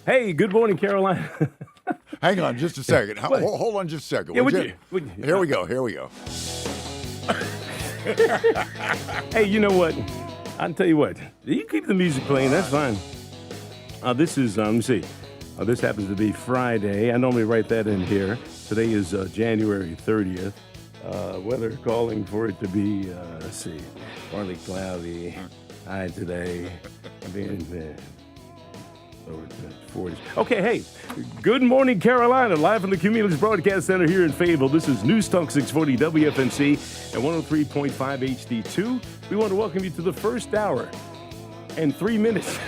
Hey, good morning, Carolina. Hang on just a second. Hold on just a second. Yeah, Here we go. Hey, you know what? I'll tell you what. You keep the music playing. That's fine. This is, let me see. This happens to be Friday. I normally write that in here. Today is January 30th. Weather calling for it to be, let's see, partly cloudy. High today. Over the 40s. Okay, hey, good morning, Carolina. Live from the Cumulus Broadcast Center here in Fayetteville. This is News Talk 640 WFNC and 103.5 HD2. We want to welcome you to the first hour and 3 minutes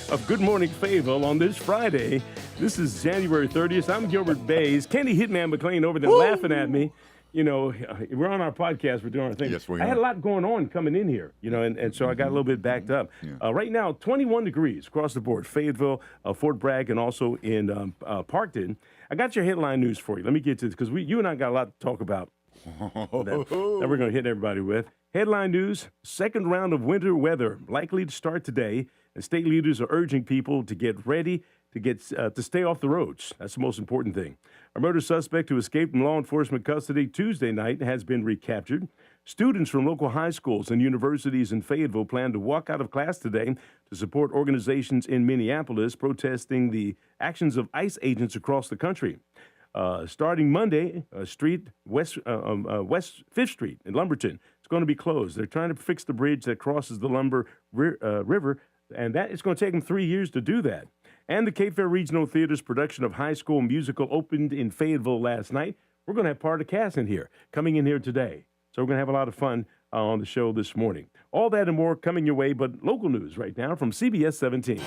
of Good Morning Fayetteville on this Friday. This is January 30th. I'm Gilbert Baez. Kenny HITMAN McClain over there laughing at me. You know, we're on our podcast. We're doing our thing. Yes, we are. I had a lot going on coming in here, you know, and so I got a little bit backed up. Yeah. Right now, 21 degrees across the board. Fayetteville, Fort Bragg, and also in Parkton. I got your headline news for you. Let me get to this because you and I got a lot to talk about that we're going to hit everybody with. Headline news, second round of winter weather likely to start today, and state leaders are urging people to get ready to stay off the roads. That's the most important thing. A murder suspect who escaped from law enforcement custody Tuesday night has been recaptured. Students from local high schools and universities in Fayetteville plan to walk out of class today to support organizations in Minneapolis protesting the actions of ICE agents across the country. Starting Monday, West 5th Street in Lumberton is going to be closed. They're trying to fix the bridge that crosses the Lumber River, and that it's going to take them 3 years to do that. And the Cape Fear Regional Theater's production of High School Musical opened in Fayetteville last night. We're going to have part of the cast in here, coming in here today. So we're going to have a lot of fun on the show this morning. All that and more coming your way, but local news right now from CBS 17.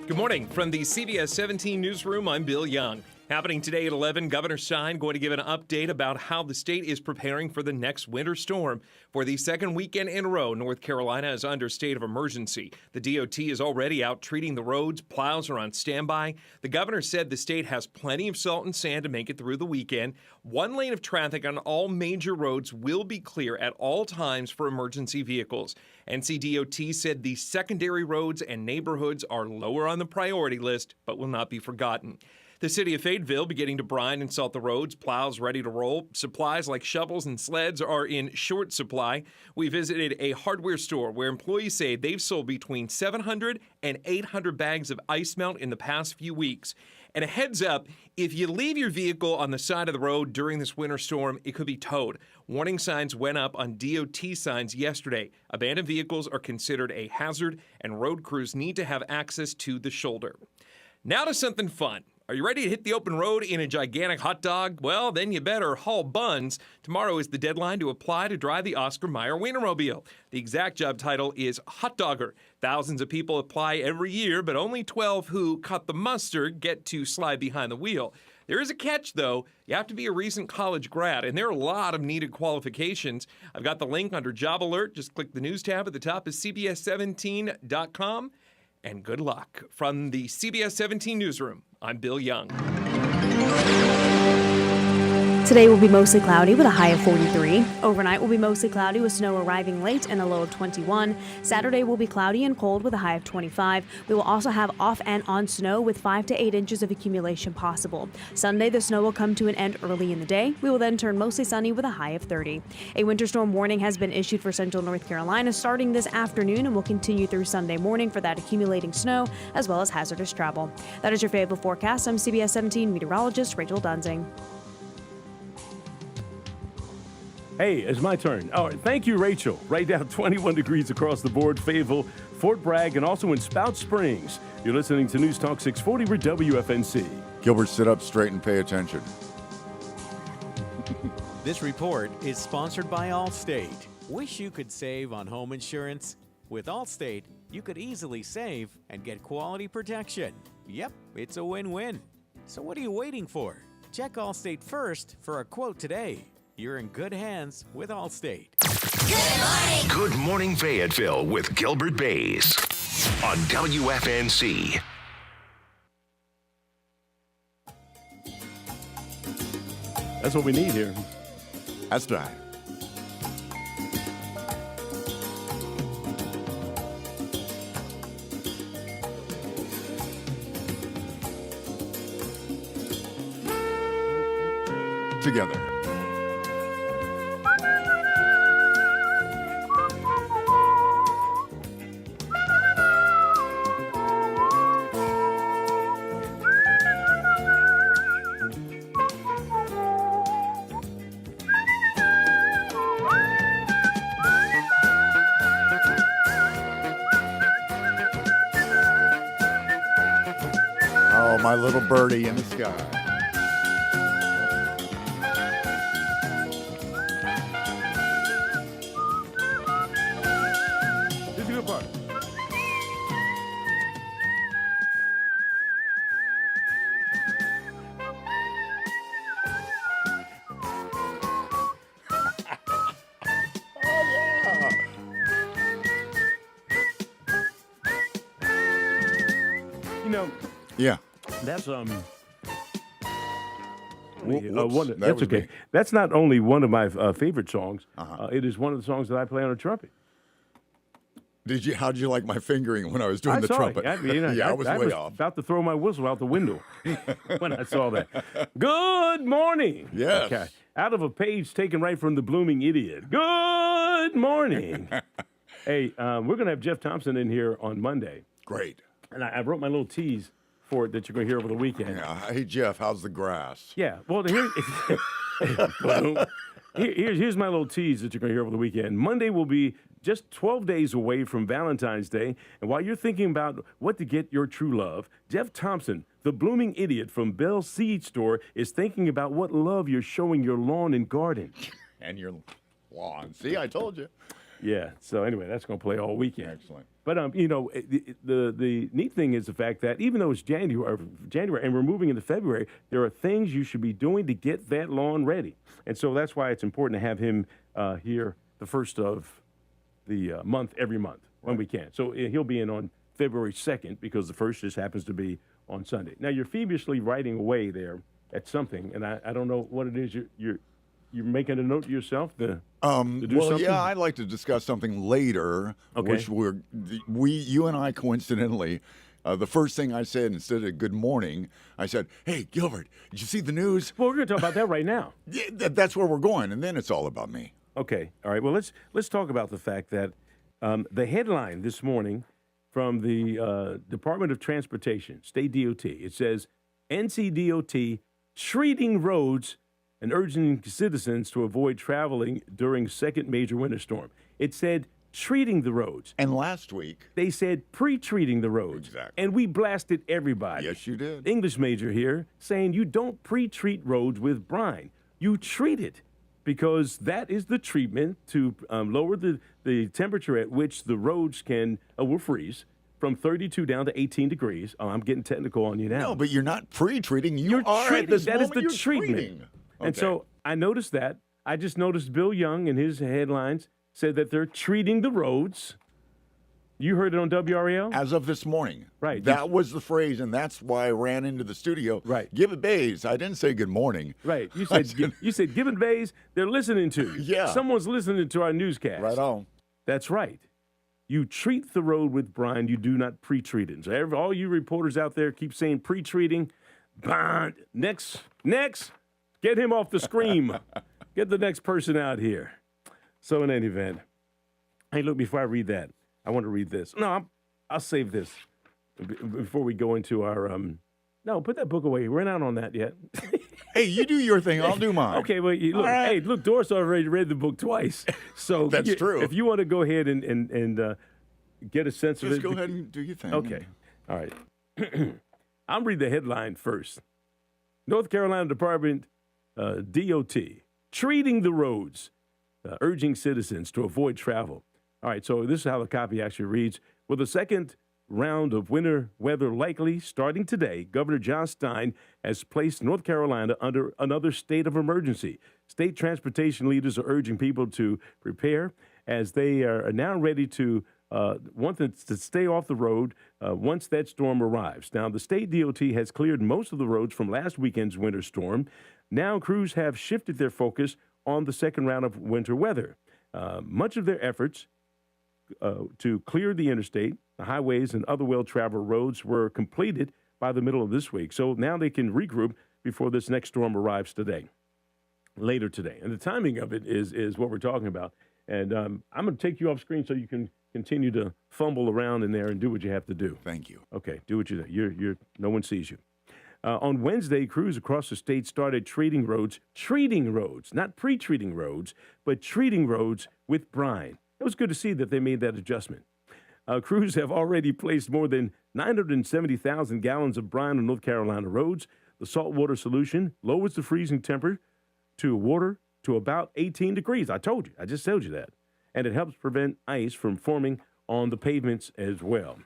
Good morning. From the CBS 17 newsroom, I'm Bill Young. Happening today at 11, Governor Stein going to give an update about how the state is preparing for the next winter storm. For the second weekend in a row, North Carolina is under state of emergency. The DOT is already out treating the roads. Plows are on standby. The governor said the state has plenty of salt and sand to make it through the weekend. One lane of traffic on all major roads will be clear at all times for emergency vehicles. NCDOT said the secondary roads and neighborhoods are lower on the priority list, but will not be forgotten. The city of Fayetteville beginning to brine and salt the roads, plows ready to roll. Supplies like shovels and sleds are in short supply. We visited a hardware store where employees say they've sold between 700 and 800 bags of ice melt in the past few weeks. And a heads up, if you leave your vehicle on the side of the road during this winter storm, it could be towed. Warning signs went up on DOT signs yesterday. Abandoned vehicles are considered a hazard, and road crews need to have access to the shoulder. Now to something fun. Are you ready to hit the open road in a gigantic hot dog? Well, then you better haul buns. Tomorrow is the deadline to apply to drive the Oscar Mayer Wienermobile. The exact job title is Hot Dogger. Thousands of people apply every year, but only 12 who cut the mustard get to slide behind the wheel. There is a catch, though. You have to be a recent college grad, and there are a lot of needed qualifications. I've got the link under Job Alert. Just click the news tab at the top of CBS17.com. And good luck. From the CBS 17 newsroom, I'm Bill Young. Today will be mostly cloudy with a high of 43. Overnight will be mostly cloudy with snow arriving late and a low of 21. Saturday will be cloudy and cold with a high of 25. We will also have off and on snow with 5 to 8 inches of accumulation possible. Sunday, the snow will come to an end early in the day. We will then turn mostly sunny with a high of 30. A winter storm warning has been issued for central North Carolina starting this afternoon and will continue through Sunday morning for that accumulating snow as well as hazardous travel. That is your Fayetteville forecast. I'm CBS 17 meteorologist Rachel Dunsing. Hey, it's my turn. All right, thank you, Rachel. Right now, 21 degrees across the board, Fayetteville, Fort Bragg, and also in Spout Springs. You're listening to News Talk 640 with WFNC. Gilbert, sit up straight and pay attention. This report is sponsored by Allstate. Wish you could save on home insurance? With Allstate, you could easily save and get quality protection. Yep, it's a win-win. So what are you waiting for? Check Allstate first for a quote today. You're in good hands with Allstate. Good morning. Good morning, Fayetteville with Gilbert Baez on WFNC. That's what we need here. That's right. together. Oh, my little birdie in the sky. This is a good part. You know, Yeah. that's Whoops, that that's was okay. me. That's not only one of my favorite songs. Uh-huh. It is one of the songs that I play on a trumpet. How did you like my fingering when I was doing I the saw trumpet? it. I mean, yeah, I was way off. about to throw my whistle out the window when I saw that. Good morning. Yes. Okay. Out of a page taken right from the Blooming Idiot. Good morning. Hey, we're going to have Jeff Thompson in here on Monday. Great. And I wrote my little tease for it that you're going to hear over the weekend. Yeah. Hey, Jeff, how's the grass? Yeah. Well, here's my little tease that you're going to hear over the weekend. Monday will be just 12 days away from Valentine's Day. And while you're thinking about what to get your true love, Jeff Thompson, the Blooming Idiot from Bell's Seed Store, is thinking about what love you're showing your lawn and garden. And your lawn. See, I told you. Yeah. So anyway, that's going to play all weekend. Excellent. But the neat thing is the fact that even though it's January and we're moving into February, there are things you should be doing to get that lawn ready. And so that's why it's important to have him here the first of the month every month when we can. So he'll be in on February 2nd because the first just happens to be on Sunday. Now you're feverishly writing away there at something, and I don't know what it is you're making a note to yourself to do well, something? yeah, I'd like to discuss something later, Okay. which you and I coincidentally, the first thing I said instead of good morning, I said, hey, Gilbert, did you see the news? Well, we're going to talk about that right now. Yeah, that's where we're going, and then it's all about me. Okay. All right. Well, let's talk about the fact that the headline this morning from the Department of Transportation, State DOT, it says NCDOT treating roads and urging citizens to avoid traveling during second major winter storm. It said treating the roads. And last week, They said pre-treating the roads. Exactly. And we blasted everybody. yes, you did. English major here saying you don't pre-treat roads with brine. You treat it because that is the treatment to lower the temperature at which the roads will freeze from 32 down to 18 degrees. Oh, I'm getting technical on you now. No, but you're not pre-treating. You You're are treating. at this That is moment, the you're treatment. treating. And Okay. so I noticed that. I just noticed Bill Young in his headlines said that they're treating the roads. You heard it on WRAL? As of this morning. Right. That was the phrase, and that's why I ran into the studio. Right. Give it Baez. I didn't say good morning. Right. You said Gibbon Bays, they're listening to you. Yeah. Someone's listening to our newscast. Right on. That's right. You treat the road with brine, you do not pre-treat it. So all you reporters out there keep saying pre-treating. Bond. Next. Get him off the screen. Get the next person out here. So in any event, hey, look, before I read that, I want to read this. No, I'll save this before we go into our, no, put that book away. We're not on that yet. Hey, you do your thing. I'll do mine. Okay, well, look, All right. hey, look, Doris already read the book twice. So That's true. If you want to go ahead and get a sense of Just it. go ahead and do your thing. Okay. All right. I'll read the headline first. North Carolina Department DOT treating the roads, urging citizens to avoid travel. All right, so this is how the copy actually reads. With the second round of winter weather likely starting today, Governor John Stein has placed North Carolina under another state of emergency. State transportation leaders are urging people to prepare as they are now ready to want to stay off the road once that storm arrives. Now, the state DOT has cleared most of the roads from last weekend's winter storm. Now, crews have shifted their focus on the second round of winter weather. Much of their efforts to clear the interstate, the highways, and other well-traveled roads were completed by the middle of this week. So now they can regroup before this next storm arrives today. later today. And the timing of it is what we're talking about. And I'm going to take you off screen so you can continue to fumble around in there and do what you have to do. Thank you. Okay, do what you do. You're no one sees you. On Wednesday, crews across the state started treating roads, not pre-treating roads, but treating roads with brine. It was good to see that they made that adjustment. Crews have already placed more than 970,000 gallons of brine on North Carolina roads. The saltwater solution lowers the freezing temperature to water to about 18 degrees. I told you. I just told you that. And it helps prevent ice from forming on the pavements as well.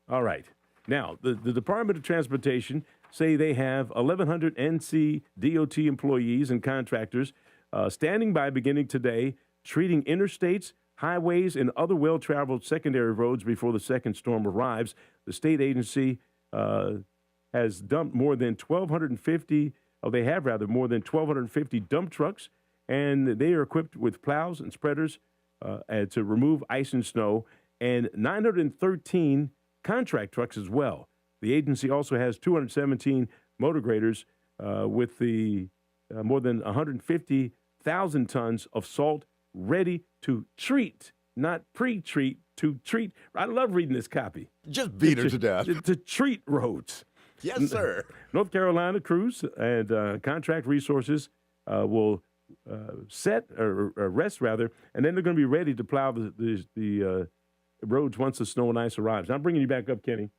All right. Now, the Department of Transportation say they have 1,100 NCDOT employees and contractors standing by beginning today, treating interstates, highways, and other well-traveled secondary roads before the second storm arrives. The state agency has dumped more than 1,250, they have more than 1,250 dump trucks, and they are equipped with plows and spreaders to remove ice and snow, and 913 contract trucks as well. The agency also has 217 motor graders with the more than 150,000 tons of salt ready to treat, not pre-treat, to treat. I love reading this copy. Just beat her to death. To treat roads. Yes, sir. North Carolina crews and contract resources will rest, and then they're going to be ready to plow the roads once the snow and ice arrives. I'm bringing you back up, Kenny,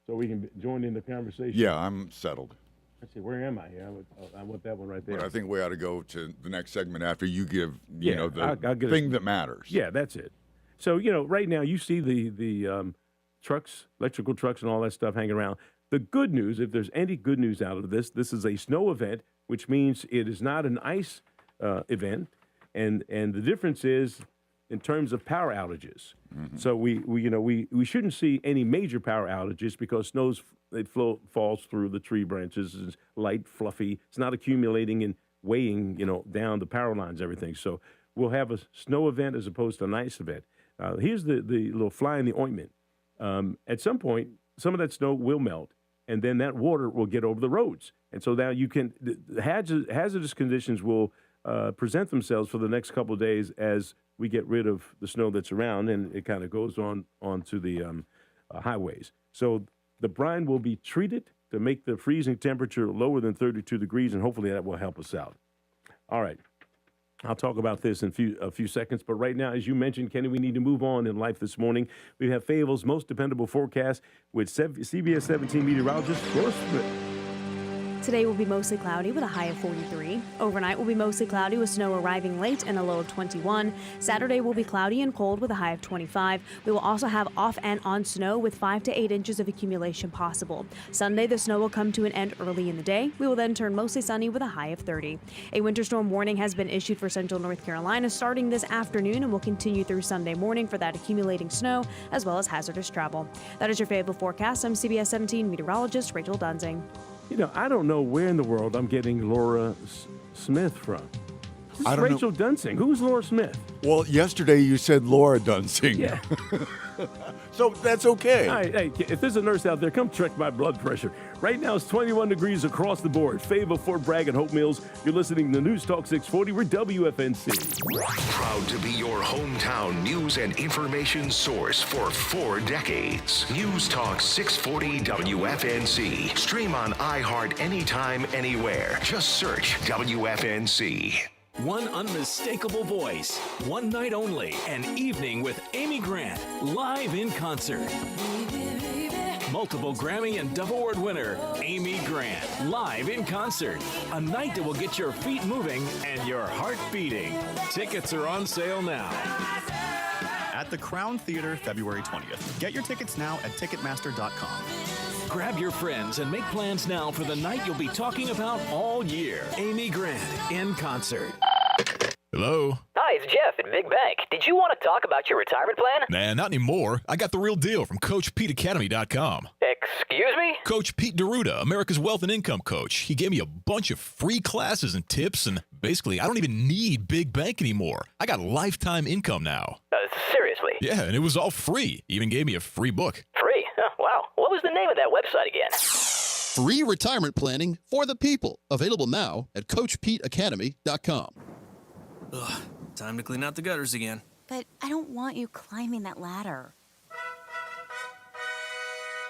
so we can join in the conversation. Yeah, I'm settled. Let's see, where am I here? I want that one right there. But I think we ought to go to the next segment after you give, I'll the thing that matters. Yeah, that's it. So, right now you see the trucks, electrical trucks and all that stuff hanging around. The good news, if there's any good news out of this is a snow event, which means it is not an ice event. And the difference is in terms of power outages. Mm-hmm. So we shouldn't see any major power outages because falls through the tree branches. It's light, fluffy. It's not accumulating and weighing, down the power lines, everything. So we'll have a snow event as opposed to an ice event. Here's the little fly in the ointment. At some point, some of that snow will melt, and then that water will get over the roads. And so now the hazardous conditions will present themselves for the next couple of days as we get rid of the snow that's around, and it kind of goes on to the highways. So the brine will be treated to make the freezing temperature lower than 32 degrees, and hopefully that will help us out. All right. I'll talk about this in a few seconds, but right now, as you mentioned, Kenny, we need to move on in life this morning. We have Fayetteville's most dependable forecast with CBS 17 meteorologist Laura Smith. Today will be mostly cloudy with a high of 43. Overnight will be mostly cloudy with snow arriving late and a low of 21. Saturday will be cloudy and cold with a high of 25. We will also have off and on snow with 5 to 8 inches of accumulation possible. Sunday, the snow will come to an end early in the day. We will then turn mostly sunny with a high of 30. A winter storm warning has been issued for central North Carolina starting this afternoon and will continue through Sunday morning for that accumulating snow as well as hazardous travel. That is your Fayetteville forecast. I'm CBS 17 meteorologist Rachel Dunsing. I don't know where in the world I'm getting Laura Smith from. This is Rachel Dunsing. Who's Laura Smith? Well, yesterday you said Laura Dunsing. Yeah. So that's okay. All right, hey, if there's a nurse out there, come check my blood pressure. Right now it's 21 degrees across the board. Fayetteville, Fort Bragg, and Hope Mills. You're listening to News Talk 640. We're WFNC. Proud to be your hometown news and information source for 4 decades. News Talk 640 WFNC. Stream on iHeart anytime, anywhere. Just search WFNC. One unmistakable voice, one night only, an evening with Amy Grant, live in concert. Multiple Grammy and Dove Award winner, Amy Grant, live in concert. A night that will get your feet moving and your heart beating. Tickets are on sale now. At the Crown Theater, February 20th. Get your tickets now at Ticketmaster.com. Grab your friends and make plans now for the night you'll be talking about all year. Amy Grant in concert. Hello? Hi, it's Jeff at Big Bank. Did you want to talk about your retirement plan? Nah, not anymore. I got the real deal from CoachPeteAcademy.com. Excuse me? Coach Pete D'Arruda, America's Wealth and Income Coach. He gave me a bunch of free classes and tips, and basically, I don't even need Big Bank anymore. I got lifetime income now. Seriously? Yeah, and it was all free. He even gave me a free book. Free? Oh, wow. What was the name of that website again? Free retirement planning for the people. Available now at CoachPeteAcademy.com. Ugh, time to clean out the gutters again. But I don't want you climbing that ladder.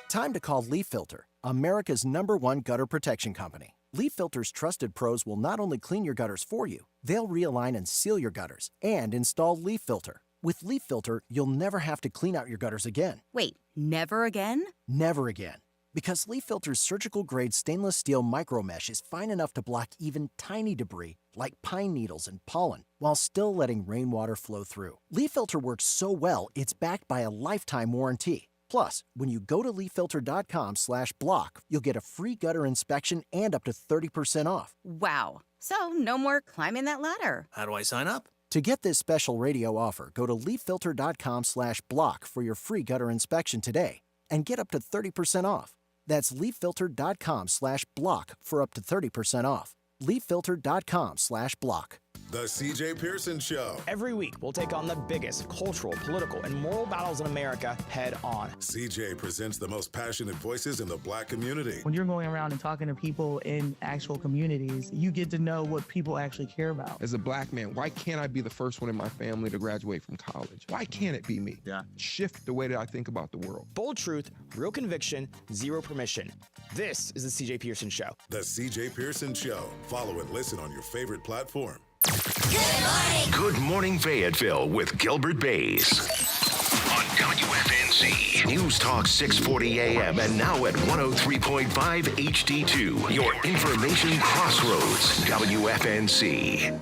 Time to call Leaf Filter, America's #1 gutter protection company. Leaf Filter's trusted pros will not only clean your gutters for you, they'll realign and seal your gutters and install Leaf Filter. With Leaf Filter, you'll never have to clean out your gutters again. Wait, never again? Never again. Because Leaf Filter's surgical-grade stainless steel micro mesh is fine enough to block even tiny debris, like pine needles and pollen, while still letting rainwater flow through. Leaf Filter works so well, it's backed by a lifetime warranty. Plus, when you go to leaffilter.com/block, you'll get a free gutter inspection and up to 30% off. Wow. So no more climbing that ladder. How do I sign up? To get this special radio offer, go to leaffilter.com/block for your free gutter inspection today and get up to 30% off. That's leaffilter.com/block for up to 30% off. leaffilter.com/block. The CJ Pearson Show. Every week, we'll take on the biggest cultural, political, and moral battles in America head on. CJ presents the most passionate voices in the Black community. When you're going around and talking to people in actual communities, you get to know what people actually care about. As a Black man, why can't I be the first one in my family to graduate from college? Why can't it be me? Shift the way that I think about the world. Bold truth, real conviction, zero permission. This is the CJ Pearson Show. The CJ Pearson Show. Follow and listen on your favorite platform. Good morning, Fayetteville with Gilbert Baez. On WFNZ. News Talk 640 AM and now at 103.5 HD2. Your information crossroads. WFNZ.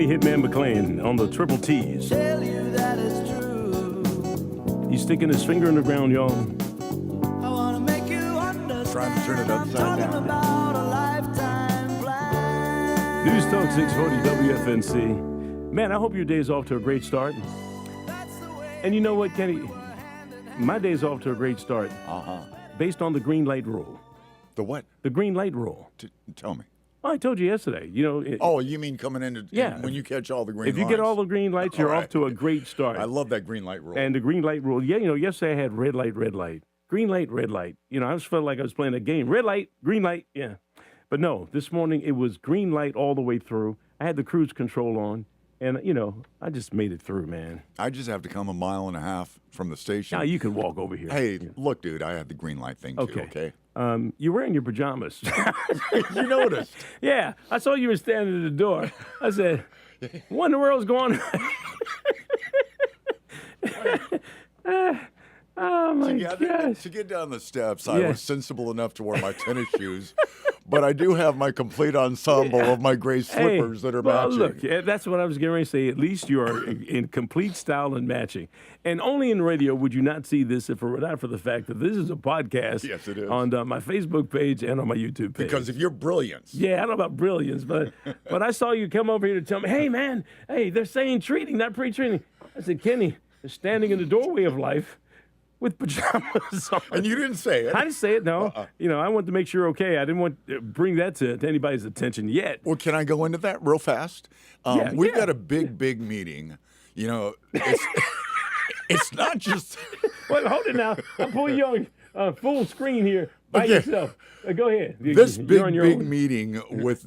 HITMAN McClain on the triple T's. He's sticking his finger in the ground, y'all. Trying to turn it upside down. News Talk 640 WFNC. Man, I hope your day's off to a great start. And you know what, Kenny? My day's off to a great start. Based on the green light rule. The what? The green light rule. Tell me. Oh, I told you yesterday. You know. You mean coming in? When you catch all the green lights. If you get all the green lights, you're off to a great start. I love that green light rule. And the green light rule. Yeah, yesterday I had red light, green light, red light. I just felt like I was playing a game. Red light, green light. Yeah. But no, this morning it was green light all the way through. I had the cruise control on. And, I just made it through, man. I just have to come 1.5 miles from the station. Now you can walk over here. Hey, look, dude, I had the green light thing, too, okay? You're wearing your pajamas. You noticed. Yeah, I saw you were standing at the door. I said, what in the world's going on? Oh, my gosh. To get down the steps, I was sensible enough to wear my tennis shoes. But I do have my complete ensemble of my gray slippers that are matching. Look, that's what I was getting ready to say. At least you are in complete style and matching. And only in radio would you not see this if it were not for the fact that this is a podcast. Yes, it is. On my Facebook page and on my YouTube page. Because of your brilliance. Yeah, I don't know about brilliance, but I saw you come over here to tell me, hey, man, they're saying treating, not pre-treating. I said, Kenny, they're standing in the doorway of life with pajamas on. And you didn't say it. I didn't say it, no. I wanted to make sure, okay, I didn't want to bring that to anybody's attention yet. Well, can I go into that real fast? We've got a big meeting. It's not just... Wait, hold it now. I'll pull you on full screen here by yourself. Go ahead. This big meeting with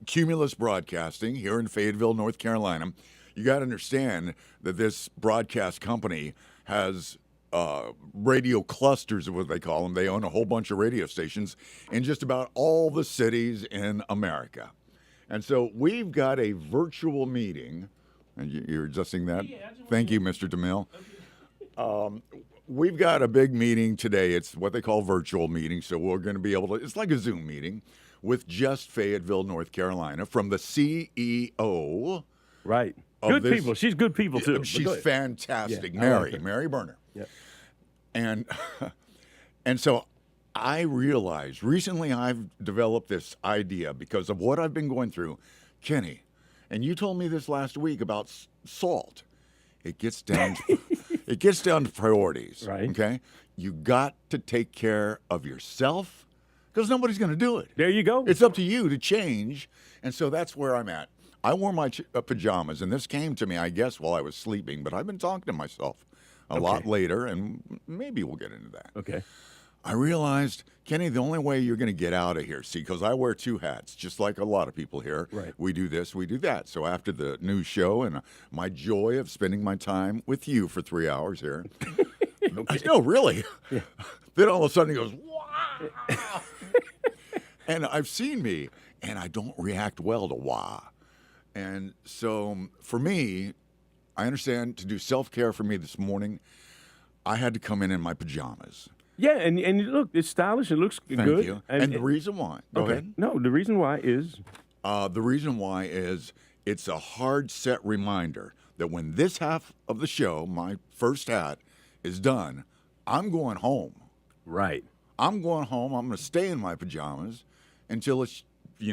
Cumulus Broadcasting here in Fayetteville, North Carolina, you got to understand that this broadcast company has... radio clusters is what they call them. They own a whole bunch of radio stations in just about all the cities in America. And so we've got a virtual meeting. And you're adjusting that? Yeah, thank you, Mr. DeMille. We've got a big meeting today. It's what they call virtual meeting. So we're going to be able to, it's like a Zoom meeting. with just Fayetteville, North Carolina, from the CEO. Right. of Good this- people. She's good people, too. But She's go ahead. fantastic. Yeah, I like Mary, her. Mary Berner. Yep. And and so I realized recently I've developed this idea because of what I've been going through, Kenny. And you told me this last week about salt. It gets down to priorities. Right. Okay. You got to take care of yourself because nobody's going to do it. There you go. It's up to you to change. And so that's where I'm at. I wore my pajamas, and this came to me, I guess, while I was sleeping, but I've been talking to myself a lot later, and maybe we'll get into that. Okay. I realized, Kenny, the only way you're going to get out of here, see, because I wear two hats, just like a lot of people here. Right. We do this, we do that. So after the news show and my joy of spending my time with you for 3 hours here, no, really. Yeah. Then all of a sudden he goes, wow. And I've seen me, and I don't react well to wah. And so for me, I understand to do self-care for me this morning, I had to come in my pajamas. Yeah, and look, it's stylish. It looks Thank good. you. And the reason why. Go ahead. No, the reason why is The reason why is it's a hard set reminder that when this half of the show, my first hat, is done, I'm going home. Right. I'm going home. I'm going to stay in my pajamas until it's,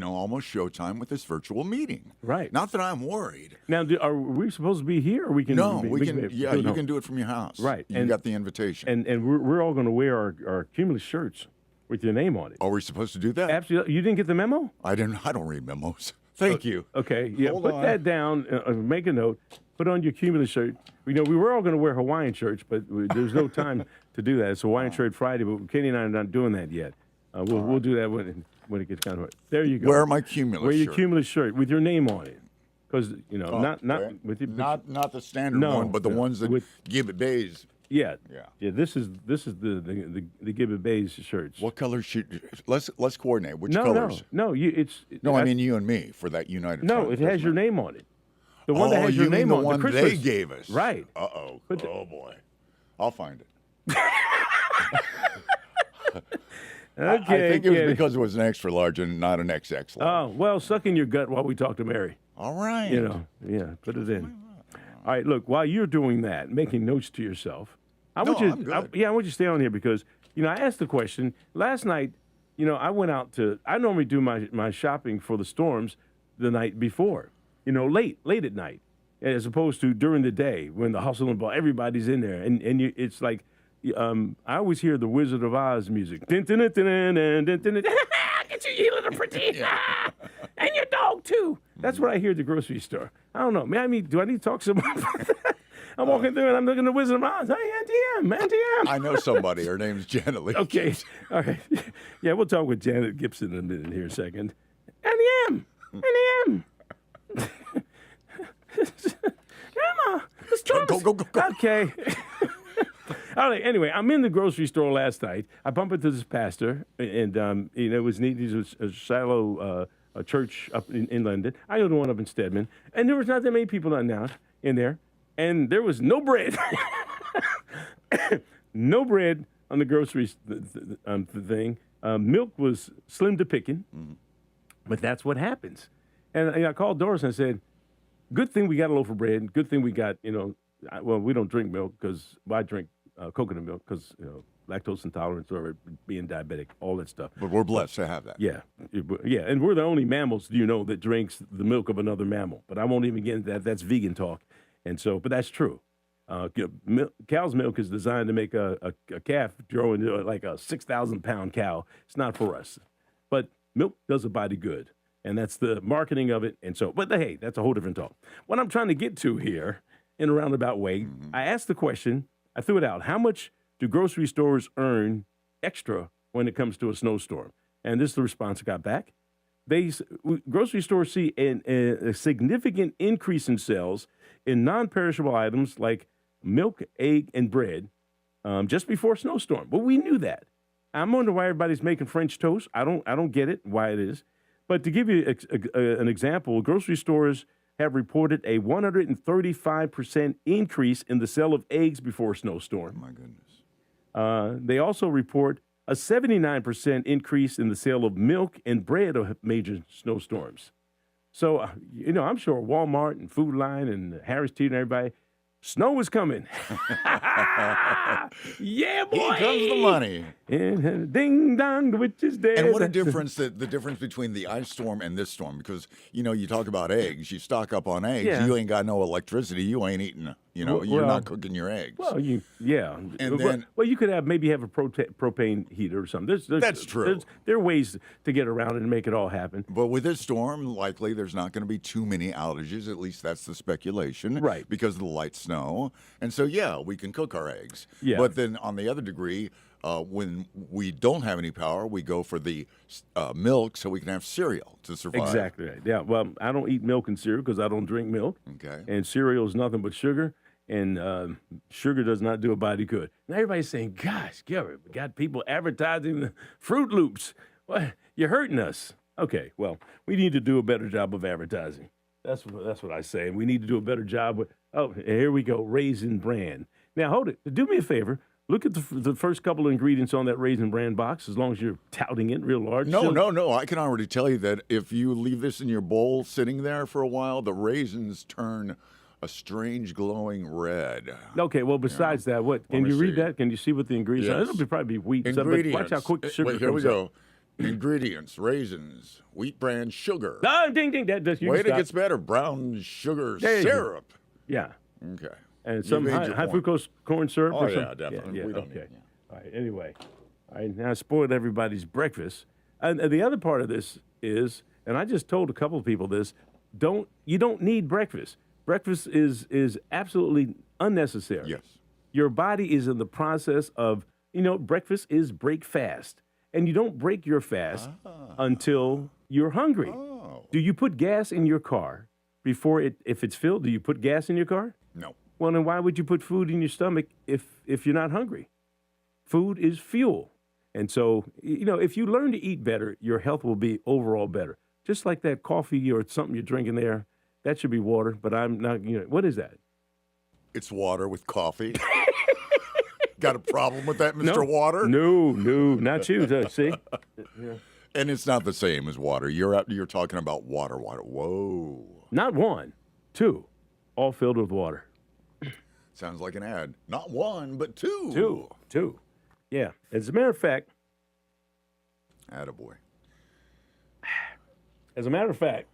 almost showtime with this virtual meeting. Right. Not that I'm worried. Now, are we supposed to be here, or we can? No, we can can. do Yeah, it you home? can do it from your house. Right. You got the invitation. And we're all going to wear our Cumulus shirts with your name on it. Are we supposed to do that? Absolutely. You didn't get the memo? I didn't. I don't read memos. Thank you. Okay. Yeah. Hold put on. that down. Make a note. Put on your Cumulus shirt. We were all going to wear Hawaiian shirts, but there's no time to do that. It's Hawaiian shirt Friday, but Kenny and I are not doing that yet. We'll do that when it gets kind of. There you go. Wear my Cumulus Wear your shirt. Cumulus shirt with your name on it, because not Okay. with your, not the standard No, one, but the no, ones that with- Gilbert Baez. Yeah. Yeah. This is the Gilbert Baez shirts. What colors should? Let's coordinate. Which no, colors? No, I mean you and me for that United. No, Front. it has your name on it. The one that has you your mean name the on one the they Christmas. gave us. Right. Oh But boy, I'll find it. Okay. I think it was Kenny. because it was an extra large and not an XX large. Oh, well, suck in your gut while we talk to Mary. All right. Yeah, put it in. All right, look, while you're doing that, making notes to yourself, I want you I'm good. I want you to stay on here because, I asked the question. Last night, I went out I normally do my shopping for the storms the night before, late at night, as opposed to during the day when the hustle and bustle, everybody's in there. And it's like, I always hear the Wizard of Oz music. Get you, you little pretty. And your dog, too. That's what I hear at the grocery store. I don't know. Do I need to talk to someone about that? I'm walking through and I'm looking at the Wizard of Oz. Hey, Auntie M. I know somebody. Her name's Janet Lee. Okay. All right. Yeah, we'll talk with Janet Gibson in a minute here in a second. Auntie M. Grandma, let's try Go. Okay. All right. Anyway, I'm in the grocery store last night. I bump into this pastor, and it was neat. He's a Shiloh church up in London. I go to one up in Stedman, and there was not that many people in there, and there was no bread, no bread on the grocery thing. Milk was slim to picking, but that's what happens. And I called Doris and I said, "Good thing we got a loaf of bread. Good thing we got well, we don't drink milk because I drink coconut milk because lactose intolerance or being diabetic, all that stuff. But we're blessed to have that. Yeah, and we're the only mammals that drinks the milk of another mammal. But I won't even get into that. That's vegan talk, and so, but that's true. Cow's milk is designed to make a calf grow into like a 6,000-pound cow. It's not for us, but milk does a body good, and that's the marketing of it. And so, but hey, that's a whole different talk. What I'm trying to get to here, in a roundabout way, I asked the question. I threw it out. How much do grocery stores earn extra when it comes to a snowstorm? And this is the response I got back. Grocery stores see a significant increase in sales in non-perishable items like milk, egg, and bread just before a snowstorm. But we knew that. I'm wondering why everybody's making French toast. I don't get it, why it is. But to give you an example, grocery stores have reported a 135% increase in the sale of eggs before a snowstorm. My goodness. They also report A 79% increase in the sale of milk and bread of major snowstorms. So, I'm sure Walmart and Food Line and Harris Teeter and everybody, snow is coming. Yeah, boy. Here comes the money. And ding dong, the witch is dead. And what a difference the difference between the ice storm and this storm, because you talk about eggs, you stock up on eggs, Yeah. you ain't got no electricity, you ain't eating, you're not cooking your eggs. Well, yeah. And then- you could maybe have a propane heater or something. That's true. There are ways to get around it and make it all happen. But with this storm, likely there's not going to be too many outages. At least that's the speculation. Right. Because of the light snow. And so, yeah, we can cook our eggs. Yeah. But then on the other degree, when we don't have any power, we go for the milk so we can have cereal to survive. Exactly right. Yeah. Well, I don't eat milk and cereal because I don't drink milk. Okay. And cereal is nothing but sugar. And sugar does not do a body good. Now everybody's saying, gosh, Gilbert, we got people advertising the Fruit Loops. What? You're hurting us. Okay, well, we need to do a better job of advertising. That's what I say. And we need to do a better job with, here we go, Raisin Bran. Now, hold it. Do me a favor. Look at the first couple of ingredients on that Raisin Bran box, as long as you're touting it real large. No. I can already tell you that if you leave this in your bowl sitting there for a while, the raisins turn a strange glowing red. Okay, well, besides that, what? Can you read that? Can you see what the ingredients are? Yes. It'll probably be wheat and stuff, but watch how quick the sugar Wait, here we comes go. up. Ingredients, raisins, wheat bran sugar. Oh, ding, ding. You Wait, can it stop. gets better. Brown sugar There you go. syrup. Yeah. Okay. And You some made high your point. fructose corn syrup Oh, or yeah, something? definitely. Yeah, We don't okay. need- All right, anyway. All right, now I spoiled everybody's breakfast. And the other part of this is, and I just told a couple of people this, you don't need breakfast. Breakfast is absolutely unnecessary. Yes. Your body is in the process of, breakfast is break fast. And you don't break your fast until you're hungry. Do you put gas in your car before if it's filled? Do you put gas in your car? No. Well, then why would you put food in your stomach if you're not hungry? Food is fuel. And so, if you learn to eat better, your health will be overall better. Just like that coffee or something you're drinking there, that should be water, but I'm not, what is that? It's water with coffee. Got a problem with that, Mr. Water? No, not you. See? Yeah. And it's not the same as water. You're talking about water. Whoa. Not one, two, all filled with water. Sounds like an ad. Not one, but two. Two. Yeah. As a matter of fact. Attaboy. As a matter of fact,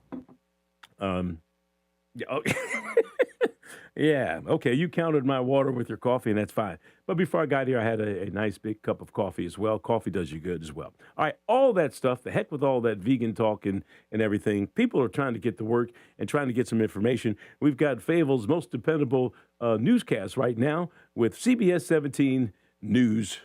yeah, okay, you counted my water with your coffee, and that's fine. But before I got here, I had a nice big cup of coffee as well. Coffee does you good as well. All right, all that stuff, the heck with all that vegan talk and everything. People are trying to get to work and trying to get some information. We've got Fayetteville's most dependable newscast right now with CBS 17 News.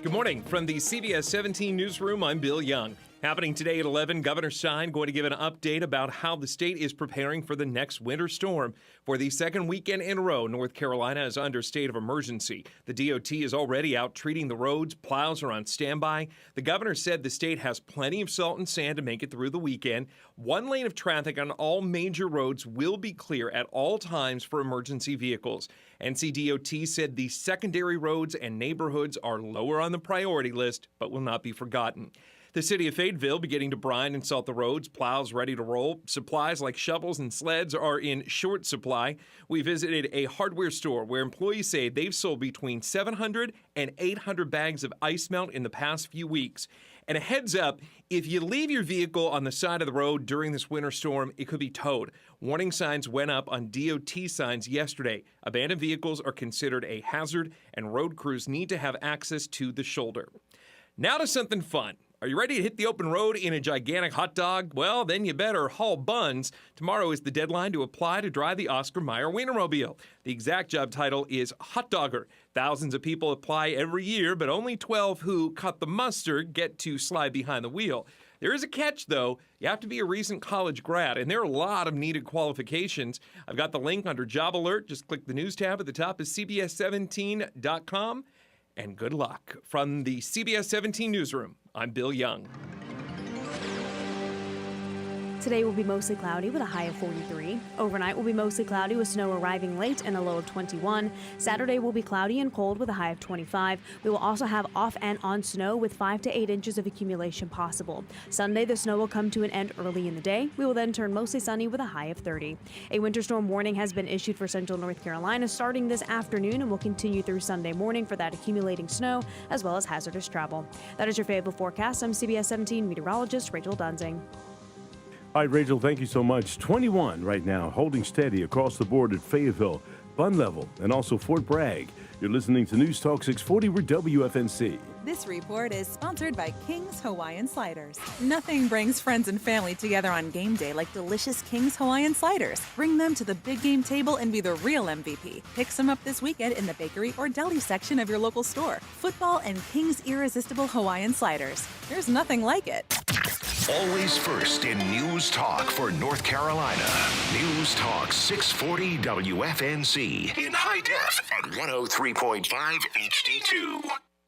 Good morning. From the CBS 17 newsroom, I'm Bill Young. Happening today at 11, Governor Stein going to give an update about how the state is preparing for the next winter storm. For the second weekend in a row, North Carolina is under state of emergency. The DOT is already out treating the roads. Plows are on standby. The governor said the state has plenty of salt and sand to make it through the weekend. One lane of traffic on all major roads will be clear at all times for emergency vehicles. NCDOT said the secondary roads and neighborhoods are lower on the priority list, but will not be forgotten. The city of Fayetteville beginning to brine and salt the roads, plows ready to roll. Supplies like shovels and sleds are in short supply. We visited a hardware store where employees say they've sold between 700 and 800 bags of ice melt in the past few weeks. And a heads up, if you leave your vehicle on the side of the road during this winter storm, it could be towed. Warning signs went up on DOT signs yesterday. Abandoned vehicles are considered a hazard, and road crews need to have access to the shoulder. Now to something fun. Are you ready to hit the open road in a gigantic hot dog? Well, then you better haul buns. Tomorrow is the deadline to apply to drive the Oscar Mayer Wienermobile. The exact job title is Hot Dogger. Thousands of people apply every year, but only 12 who cut the mustard get to slide behind the wheel. There is a catch, though. You have to be a recent college grad, and there are a lot of needed qualifications. I've got the link under Job Alert. Just click the news tab at the top of CBS17.com. And good luck. From the CBS 17 newsroom, I'm Bill Young. Today will be mostly cloudy with a high of 43. Overnight will be mostly cloudy with snow arriving late and a low of 21. Saturday will be cloudy and cold with a high of 25. We will also have off and on snow with 5 to 8 inches of accumulation possible. Sunday, the snow will come to an end early in the day. We will then turn mostly sunny with a high of 30. A winter storm warning has been issued for central North Carolina starting this afternoon and will continue through Sunday morning for that accumulating snow as well as hazardous travel. That is your Fayetteville forecast. I'm CBS 17 meteorologist Rachel Dunsing. All right, Rachel, thank you so much. 21 right now, holding steady across the board at Fayetteville, Bun Level, and also Fort Bragg. You're listening to News Talk 640 with WFNC. This report is sponsored by King's Hawaiian Sliders. Nothing brings friends and family together on game day like delicious King's Hawaiian Sliders. Bring them to the big game table and be the real MVP. Pick some up this weekend in the bakery or deli section of your local store. Football and King's Irresistible Hawaiian Sliders. There's nothing like it. Always first in News Talk for North Carolina. News Talk 640 WFNC in high def at 103.5 HD2.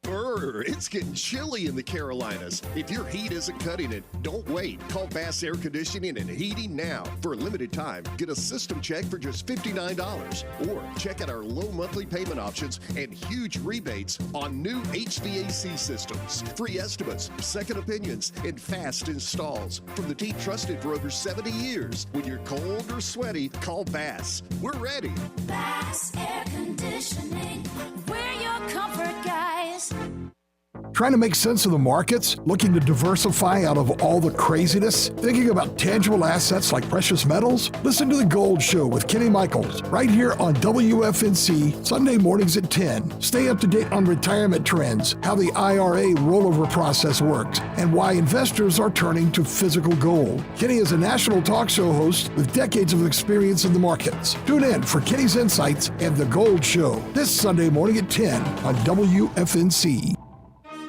Brr, it's getting chilly in the Carolinas. If your heat isn't cutting it, don't wait. Call Baez Air Conditioning and Heating now. For a limited time, get a system check for just $59. Or check out our low monthly payment options and huge rebates on new HVAC systems. Free estimates, second opinions, and fast installs. From the team trusted for over 70 years. When you're cold or sweaty, call Baez. We're ready. Baez Air Conditioning. We're your comfort guys. Trying to make sense of the markets? Looking to diversify out of all the craziness? Thinking about tangible assets like precious metals? Listen to The Gold Show with Kenny Michaels right here on WFNC, Sunday mornings at 10. Stay up to date on retirement trends, how the IRA rollover process works, and why investors are turning to physical gold. Kenny is a national talk show host with decades of experience in the markets. Tune in for Kenny's insights and The Gold Show this Sunday morning at 10 on WFNC.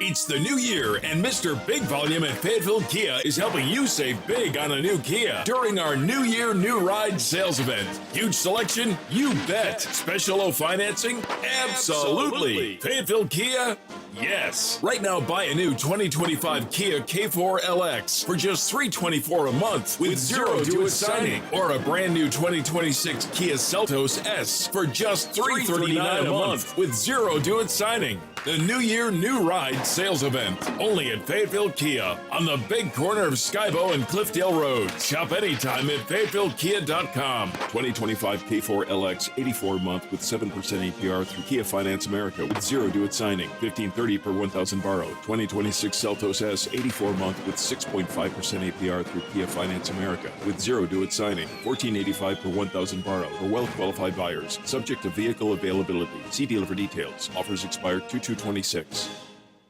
It's the new year, and Mr. Big Volume at Fayetteville Kia is helping you save big on a new Kia during our New Year, New Ride sales event. Huge selection? You bet. Special low financing? Absolutely. Fayetteville Kia? Yes. Right now, buy a new 2025 Kia K4 LX for just $324 a month with zero due at signing, or a brand new 2026 Kia Seltos S for just $339 a month with zero due at signing. The New Year, New Ride sales event, only at Fayetteville Kia on the big corner of Skybo and Cliffdale Road. Shop anytime at FayettevilleKia.com. 2025 K4 LX, 84 a month with 7% APR through Kia Finance America with zero due at signing. $1,530 per 1,000 borrowed. 2026 Seltos S, 84 a month with 6.5% APR through Kia Finance America with zero due at signing. $1,485 per 1,000 borrowed for well-qualified buyers. Subject to vehicle availability. See dealer for details. Offers expire 2/2/26.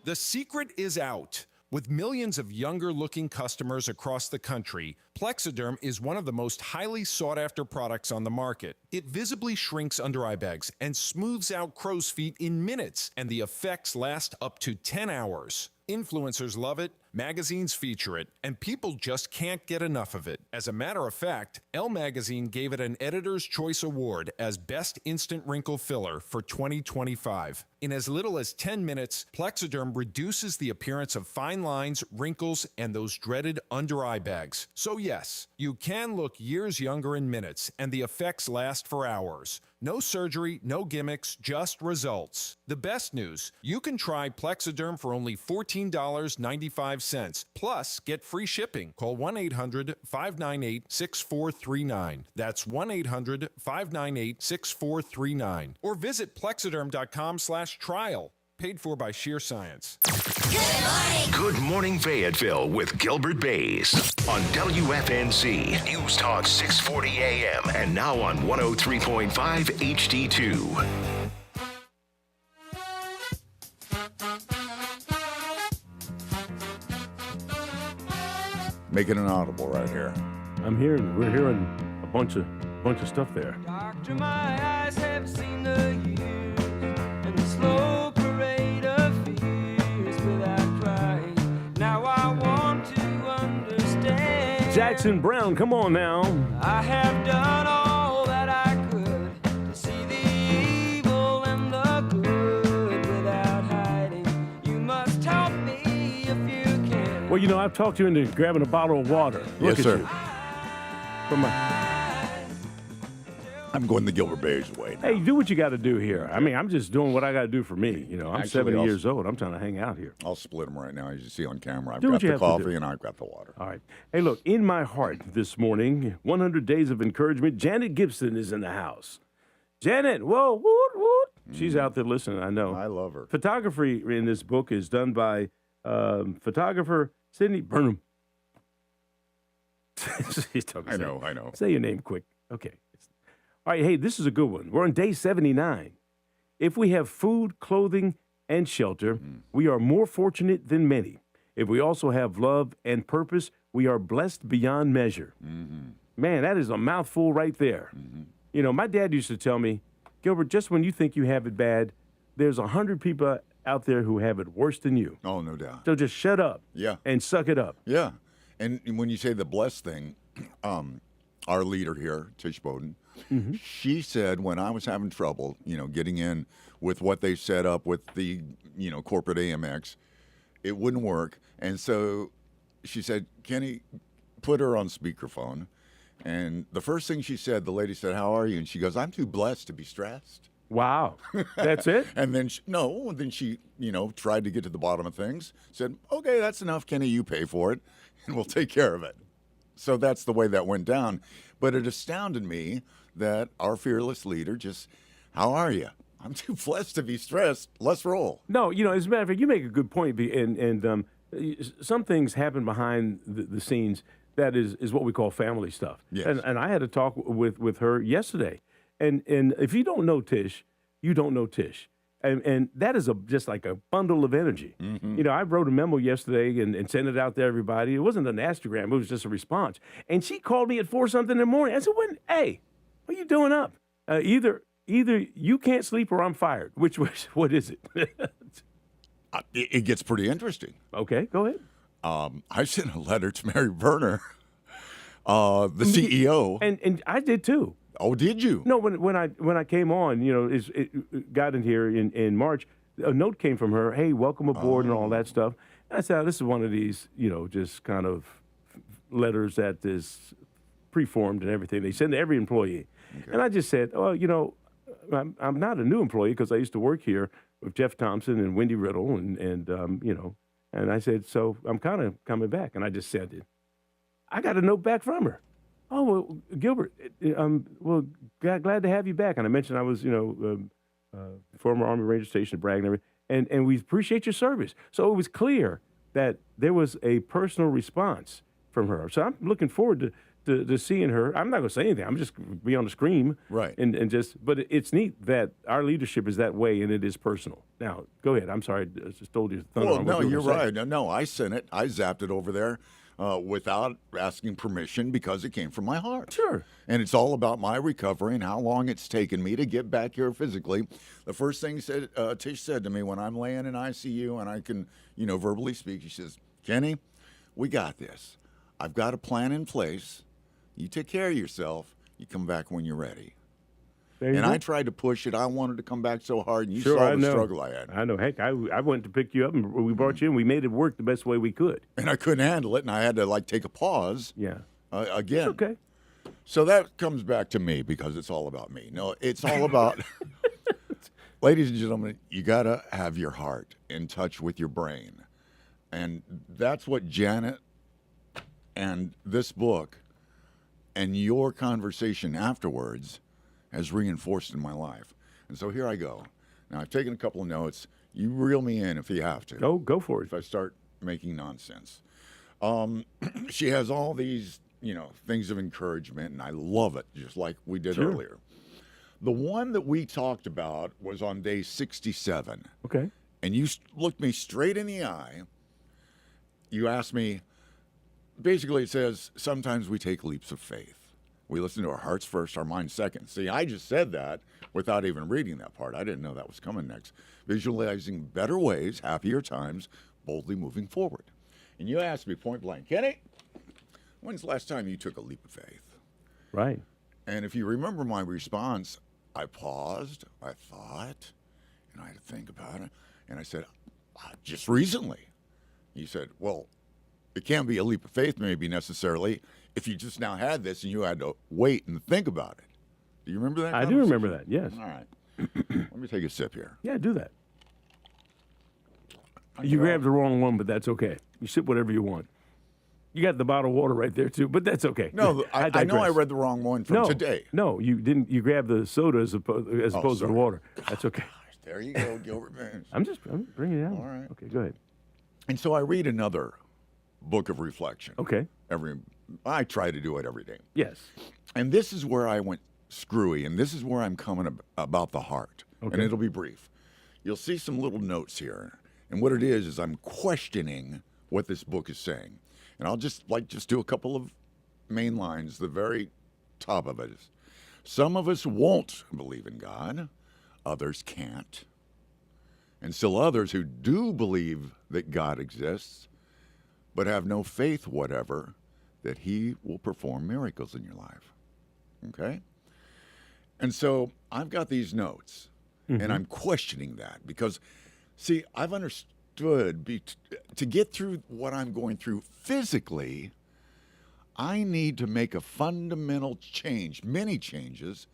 The secret is out. With millions of younger-looking customers across the country, Plexiderm is one of the most highly sought-after products on the market. It visibly shrinks under-eye bags and smooths out crow's feet in minutes, and the effects last up to 10 hours. Influencers love it, magazines feature it, and people just can't get enough of it. As a matter of fact, Elle Magazine gave it an Editor's Choice Award as Best Instant Wrinkle Filler for 2025. In as little as 10 minutes, Plexiderm reduces the appearance of fine lines, wrinkles, and those dreaded under-eye bags. So yes, you can look years younger in minutes, and the effects last for hours. No surgery, no gimmicks, just results. The best news, you can try Plexiderm for only $14.95, plus get free shipping. Call 1-800-598-6439. That's 1-800-598-6439. Or visit plexiderm.com/trial. Paid for by Sheer Science. Good morning, Fayetteville with Gilbert Baez on WFNC News Talk 640 AM and now on 103.5 HD2. Making an audible right here. We're hearing a bunch of stuff there. Doctor, my eyes have seen the years and the slow parade of fears without crying. Now I want to understand. Jackson Brown, come on now. I have done all that I could to see the evil and the good without hiding. You must help me if you can. Well, I've talked you into grabbing a bottle of water. Look yes, at sir. you. For my. I'm going the Gilbert Baez way. Hey, do what you got to do here. I mean, I'm just doing what I got to do for me. You know, I'm Actually, 70 years old. I'm trying to hang out here. I'll split them right now, as you see on camera. I've Do what got you the have to do. coffee and I've got the water. All right. Hey, look, in my heart this morning, 100 Days of Encouragement, Janet Gibson is in the house. Janet, whoa, woot, woot. She's out there listening, I know. I love her. Photography in this book is done by photographer Sidney Burnham. I know. Say your name quick. Okay. All right, hey, this is a good one. We're on day 79. If we have food, clothing, and shelter, we are more fortunate than many. If we also have love and purpose, we are blessed beyond measure. Man, that is a mouthful right there. You know, my dad used to tell me, Gilbert, just when you think you have it bad, there's 100 people out there who have it worse than you. Oh, no doubt. So just shut up. Yeah. And suck it up. Yeah. And when you say the blessed thing, our leader here, Tish Bowden, she said when I was having trouble, getting in with what they set up with the, corporate AMX, it wouldn't work. And so she said, Kenny, put her on speakerphone. And the first thing she said, the lady said, how are you? And she goes, I'm too blessed to be stressed. Wow. That's it? And then, then she, tried to get to the bottom of things, said, okay, that's enough, Kenny, you pay for it, and we'll take care of it. So that's the way that went down. But it astounded me that our fearless leader just, how are you? I'm too blessed to be stressed. Let's roll. No, as a matter of fact, you make a good point. And some things happen behind the scenes that is what we call family stuff. Yes. And I had a talk with her yesterday. And if you don't know Tish, you don't know Tish. And that is just like a bundle of energy. I wrote a memo yesterday and sent it out to everybody. It wasn't an Instagram. It was just a response. And she called me at 4-something in the morning. I said, hey, what are you doing up? Either you can't sleep or I'm fired. What is it? It gets pretty interesting. Okay, go ahead. I sent a letter to Mary Berner, the CEO. And I did too. Oh, did you? No, when I came on, it got in here in March, a note came from her, hey, welcome aboard and all that stuff. And I said, this is one of these, just kind of letters that is preformed and everything. They send to every employee. Okay. And I just said, I'm not a new employee because I used to work here with Jeff Thompson and Wendy Riddle and I said, so I'm kind of coming back. And I just sent it. I got a note back from her. Oh, well, Gilbert, glad to have you back. And I mentioned I was, former Army Ranger Station at Bragg and everything. And we appreciate your service. So it was clear that there was a personal response from her. So I'm looking forward to seeing her. I'm not going to say anything. I'm just be on the scream. Right. But it's neat that our leadership is that way and it is personal. Now, go ahead. I'm sorry. I just told you. Well, no, you're right. No, I sent it. I zapped it over there. Without asking permission because it came from my heart. Sure. And it's all about my recovery and how long it's taken me to get back here physically. The first thing Tish said to me when I'm laying in ICU and I can, verbally speak, she says, Kenny, we got this. I've got a plan in place. You take care of yourself. You come back when you're ready. And I tried to push it. I wanted to come back so hard, and you saw the struggle I had. I know. Heck, I went to pick you up, and we brought you in. We made it work the best way we could. And I couldn't handle it, and I had to, take a pause. Yeah. Again. It's okay. So that comes back to me because it's all about me. No, it's all about, ladies and gentlemen, you got to have your heart in touch with your brain. And that's what Janet and this book and your conversation afterwards has reinforced in my life. And so here I go. Now, I've taken a couple of notes. You reel me in if you have to. Go for it. If I start making nonsense. She has all these, things of encouragement, and I love it, just like we did earlier. The one that we talked about was on day 67. Okay. And you looked me straight in the eye. You asked me, basically it says, sometimes we take leaps of faith. We listen to our hearts first, our minds second. See, I just said that without even reading that part. I didn't know that was coming next. Visualizing better ways, happier times, boldly moving forward. And you asked me point blank, Kenny, when's the last time you took a leap of faith? Right. And if you remember my response, I paused, I thought, and I had to think about it. And I said, just recently. You said, well, it can't be a leap of faith maybe necessarily if you just now had this and you had to wait and think about it. Do you remember that? I do remember that, yes. All right. Let me take a sip here. Yeah, do that. You grabbed the wrong one, but that's okay. You sip whatever you want. You got the bottled water right there, too, but that's okay. No, I know I digress. read the wrong one from today. No, you didn't. You grabbed the soda as opposed to the water. That's okay. There you go, Gilbert. I'm bringing it out. All right. Okay, go ahead. And so I read another book of reflection. Okay. I try to do it every day. Yes. And this is where I went screwy, and this is where I'm coming about the heart. Okay. And it'll be brief. You'll see some little notes here. And what it is I'm questioning what this book is saying. And I'll just do a couple of main lines. The very top of it is, some of us won't believe in God, others can't. And still others who do believe that God exists, but have no faith whatever that he will perform miracles in your life. Okay? And so I've got these notes, and I'm questioning that because, see, I've understood to get through what I'm going through physically, I need to make a fundamental change, many changes,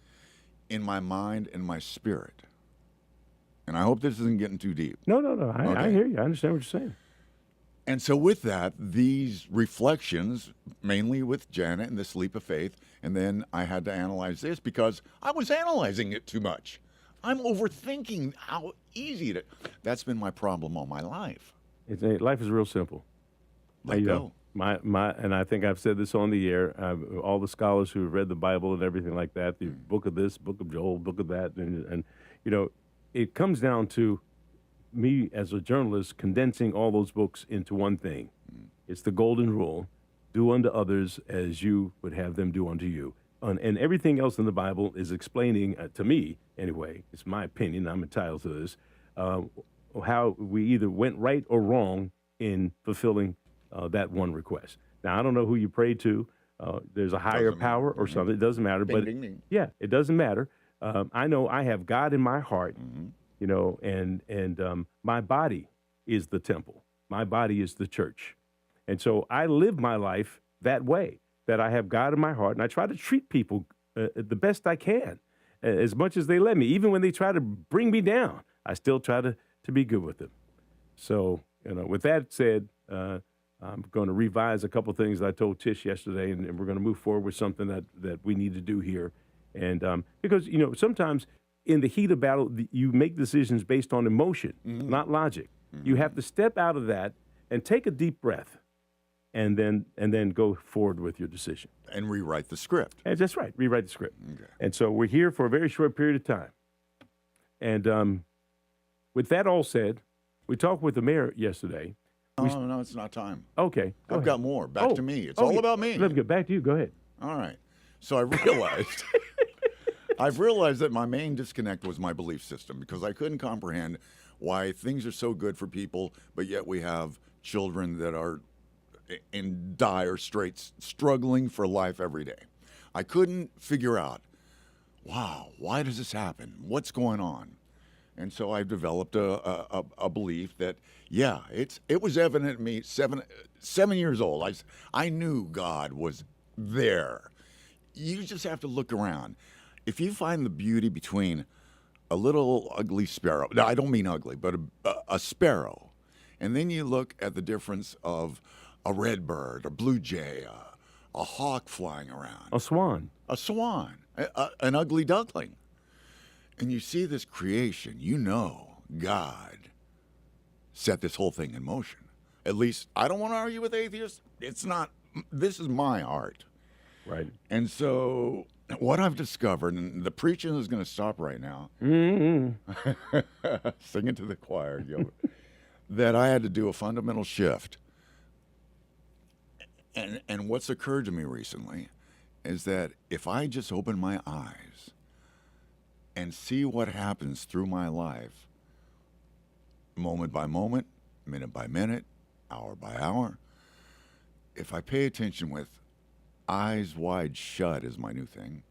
in my mind and my spirit. And I hope this isn't getting too deep. No. I hear you. I understand what you're saying. And so with that, these reflections, mainly with Janet and this leap of faith, and then I had to analyze this because I was analyzing it too much. I'm overthinking how easy it is. That's been my problem all my life. Life is real simple. Let go. And I think I've said this on the air. All the scholars who have read the Bible and everything like that, the book of this, book of Joel, book of that, and it comes down to me as a journalist condensing all those books into one thing. It's the golden rule: do unto others as you would have them do unto you. And everything else in the Bible is explaining, to me anyway, it's my opinion, I'm entitled to this, how we either went right or wrong in fulfilling that one request. Now, I don't know who you pray to. There's a higher power or something. It doesn't matter. Yeah, it doesn't matter. I know I have God in my heart, and my body is the temple. My body is the church. And so I live my life that way, that I have God in my heart, and I try to treat people the best I can, as much as they let me. Even when they try to bring me down, I still try to be good with them. So, with that said, I'm going to revise a couple things that I told Tish yesterday, and we're going to move forward with something that we need to do here. And because, sometimes in the heat of battle, you make decisions based on emotion, not logic. You have to step out of that and take a deep breath. And then go forward with your decision. And rewrite the script. And that's right, rewrite the script. Okay. And so we're here for a very short period of time. And with that all said, we talked with the mayor yesterday. No, it's not time. Okay. I've got more. Back to me. It's all about me. Let me get back to you. Go ahead. All right. So I realized, I've realized that my main disconnect was my belief system because I couldn't comprehend why things are so good for people, but yet we have children that are in dire straits, struggling for life every day. I couldn't figure out, wow, why does this happen? What's going on? And so I've developed a belief that, yeah, it was evident to me, 7 years old. I knew God was there. You just have to look around. If you find the beauty between a little ugly sparrow, no, I don't mean ugly, but a sparrow, and then you look at the difference of a red bird, a blue jay, a hawk flying around. A swan. An ugly duckling. And you see this creation, God set this whole thing in motion. At least, I don't want to argue with atheists. This is my art. Right. And so what I've discovered, and the preaching is going to stop right now. Sing it to the choir, Gilbert. That I had to do a fundamental shift. And what's occurred to me recently is that if I just open my eyes and see what happens through my life, moment by moment, minute by minute, hour by hour, if I pay attention with eyes wide shut is my new thing,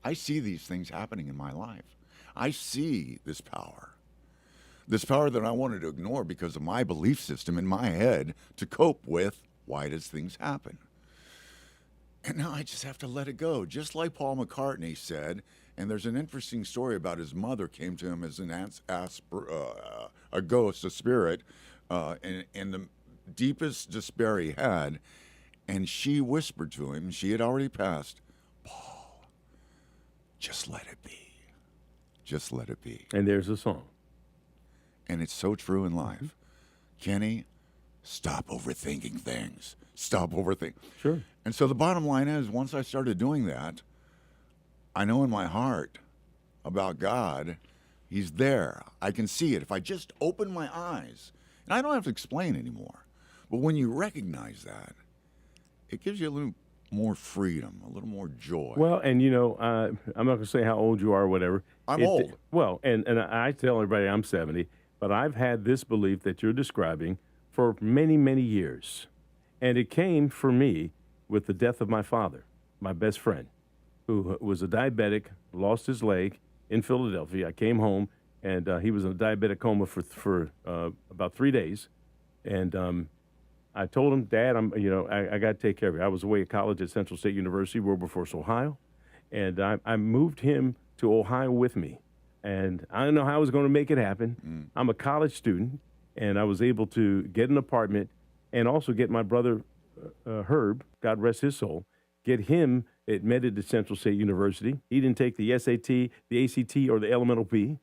I see these things happening in my life. I see this power that I wanted to ignore because of my belief system in my head to cope with why does things happen. And now I just have to let it go, just like Paul McCartney said. And there's an interesting story about his mother came to him as a ghost, a spirit, in the deepest despair he had. And she whispered to him, she had already passed, Paul, just let it be. Just let it be. And there's a song. And it's so true in life. Kenny, stop overthinking things. Stop overthinking. Sure. And so the bottom line is, once I started doing that, I know in my heart about God, he's there. I can see it. If I just open my eyes, and I don't have to explain anymore, but when you recognize that, it gives you a little more freedom, a little more joy. Well, and I'm not going to say how old you are or whatever. I'm old. Well, and I tell everybody I'm 70, but I've had this belief that you're describing for many, many years. And it came for me with the death of my father, my best friend, who was a diabetic, lost his leg in Philadelphia. I came home, and he was in a diabetic coma for about 3 days. And I told him, Dad, I got to take care of you. I was away at college at Central State University, Wilberforce, Ohio. And I moved him to Ohio with me. And I didn't know how I was going to make it happen. I'm a college student, and I was able to get an apartment and also get my brother, Herb, God rest his soul, get him admitted to Central State University. He didn't take the SAT, the ACT, or the elemental P,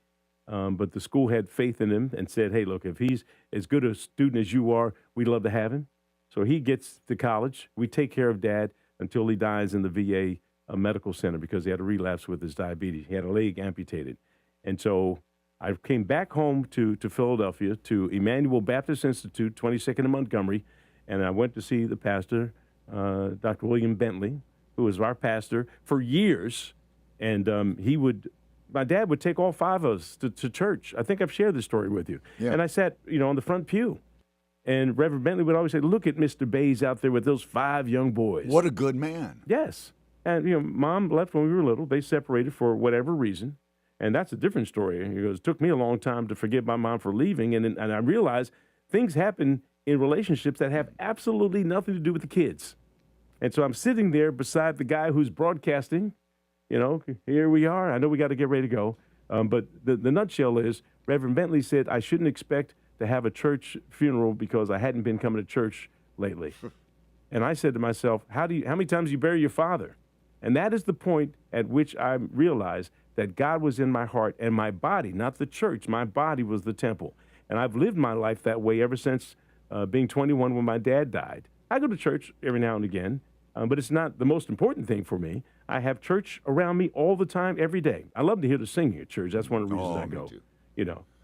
but the school had faith in him and said, hey, look, if he's as good a student as you are, we'd love to have him. So he gets to college. We take care of Dad until he dies in the VA medical center because he had a relapse with his diabetes. He had a leg amputated. And so I came back home to Philadelphia, to Emmanuel Baptist Institute, 22nd and Montgomery, and I went to see the pastor, Dr. William Bentley, who was our pastor for years. And my dad would take all 5 of us to church. I think I've shared this story with you. Yeah. And I sat, on the front pew. And Reverend Bentley would always say, look at Mr. Baez out there with those 5 young boys. What a good man. Yes. And, Mom left when we were little. They separated for whatever reason. And that's a different story. He goes, it took me a long time to forgive my mom for leaving. And I realized things happen in relationships that have absolutely nothing to do with the kids. And so I'm sitting there beside the guy who's broadcasting. Here we are. I know we got to get ready to go. But the nutshell is Reverend Bentley said I shouldn't expect to have a church funeral because I hadn't been coming to church lately. And I said to myself, how many times do you bury your father? And that is the point at which I realized that God was in my heart and my body, not the church. My body was the temple. And I've lived my life that way ever since being 21 when my dad died. I go to church every now and again, but it's not the most important thing for me. I have church around me all the time, every day. I love to hear the singing at church. That's one of the reasons I go. Too.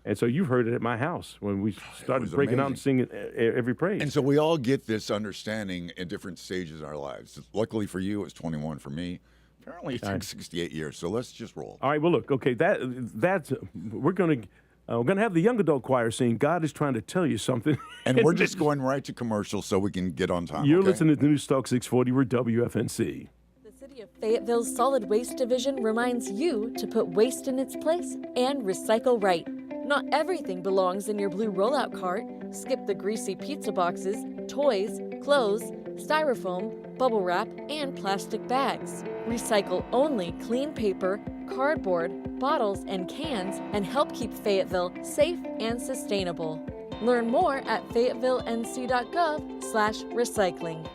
And so you've heard it at my house when we started breaking out and singing every praise. And so we all get this understanding in different stages of our lives. Luckily for you, it was 21. For me, apparently it took 68 years. So let's just roll. All right. Well, look. Okay. That's we're gonna have the young adult choir sing "God is trying to tell you something." And we're just going right to commercial so we can get on time. You're listening to News Talk 640. We're WFNC. The City of Fayetteville's Solid Waste Division reminds you to put waste in its place and recycle right. Not everything belongs in your blue rollout cart. Skip the greasy pizza boxes, toys, clothes, styrofoam, bubble wrap, and plastic bags. Recycle only clean paper, cardboard, bottles, and cans, and help keep Fayetteville safe and sustainable. Learn more at fayettevillenc.gov/recycling.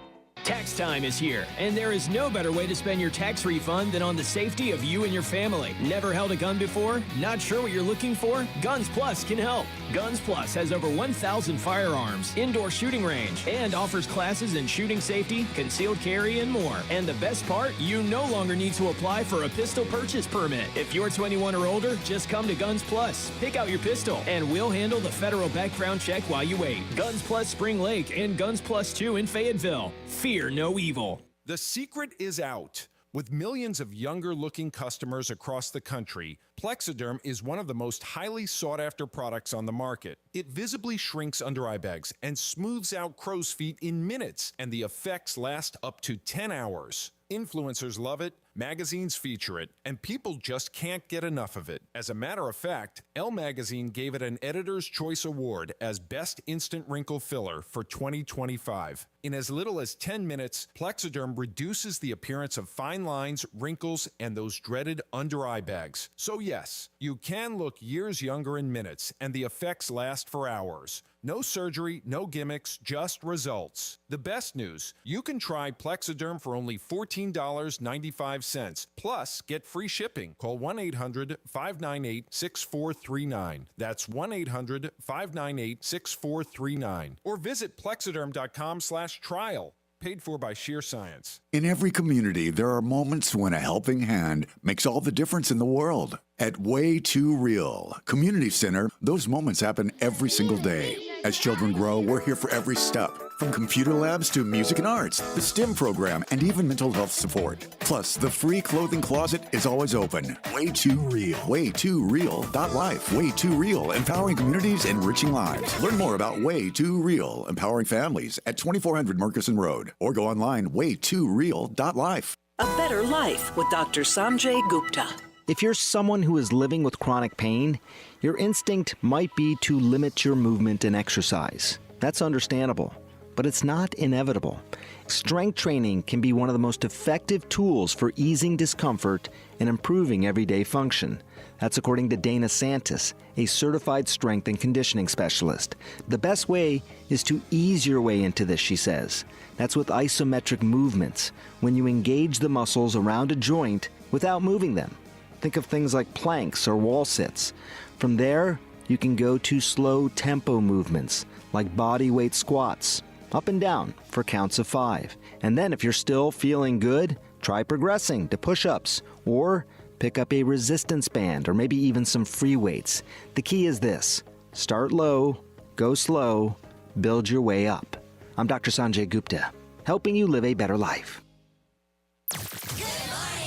Tax time is here, and there is no better way to spend your tax refund than on the safety of you and your family. Never held a gun before? Not sure what you're looking for? Guns Plus can help. Guns Plus has over 1,000 firearms, indoor shooting range, and offers classes in shooting safety, concealed carry, and more. And the best part, you no longer need to apply for a pistol purchase permit. If you're 21 or older, just come to Guns Plus, pick out your pistol, and we'll handle the federal background check while you wait. Guns Plus Spring Lake and Guns Plus 2 in Fayetteville. Fear no evil. The secret is out. With millions of younger-looking customers across the country, Plexiderm is one of the most highly sought-after products on the market. It visibly shrinks under eye bags and smooths out crow's feet in minutes, and the effects last up to 10 hours. Influencers love it, Magazines feature it, and people just can't get enough of it. As a matter of fact, Elle Magazine gave it an Editor's Choice Award as Best Instant Wrinkle Filler for 2025. In as little as 10 minutes, Plexiderm reduces the appearance of fine lines, wrinkles, and those dreaded under-eye bags. So yes, you can look years younger in minutes, and the effects last for hours. No surgery, no gimmicks, just results. The best news, you can try Plexiderm for only $14.95, plus get free shipping. Call 1-800-598-6439. That's 1-800-598-6439. Or visit plexiderm.com/trial. Paid for by Sheer Science. In every community, there are moments when a helping hand makes all the difference in the world. At Way Too Real Community Center, those moments happen every single day. As children grow, we're here for every step. From computer labs to music and arts, the STEM program, and even mental health support. Plus, the free clothing closet is always open. Way Too Real. Way2real.life. Way Too Real, empowering communities, enriching lives. Learn more about Way Too Real, empowering families at 2400 Murkison Road. Or go online, way2real.life. A better life with Dr. Sanjay Gupta. If you're someone who is living with chronic pain, your instinct might be to limit your movement and exercise. That's understandable, but it's not inevitable. Strength training can be one of the most effective tools for easing discomfort and improving everyday function. That's according to Dana Santis, a certified strength and conditioning specialist. The best way is to ease your way into this, she says. That's with isometric movements, when you engage the muscles around a joint without moving them. Think of things like planks or wall sits. From there, you can go to slow tempo movements like body weight squats, up and down for counts of 5. And then if you're still feeling good, try progressing to push-ups or pick up a resistance band or maybe even some free weights. The key is this: start low, go slow, build your way up. I'm Dr. Sanjay Gupta, helping you live a better life.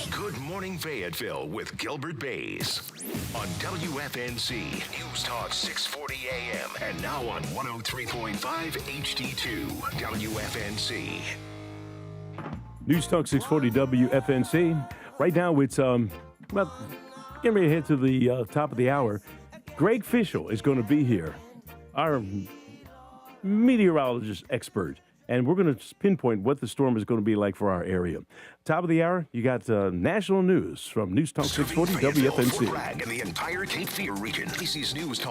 Good Morning Fayetteville with Gilbert Baez on WFNC News Talk 640 AM and now on 103.5 HD2 WFNC. News Talk 640 WFNC. Right now it's getting ready to head to the top of the hour. Greg Fishel is going to be here, our meteorologist expert. And we're going to pinpoint what the storm is going to be like for our area. Top of the hour, you got national news from News Talk 640 WFNC. Fort Bragg and the entire Cape Fear region. AC's News Talk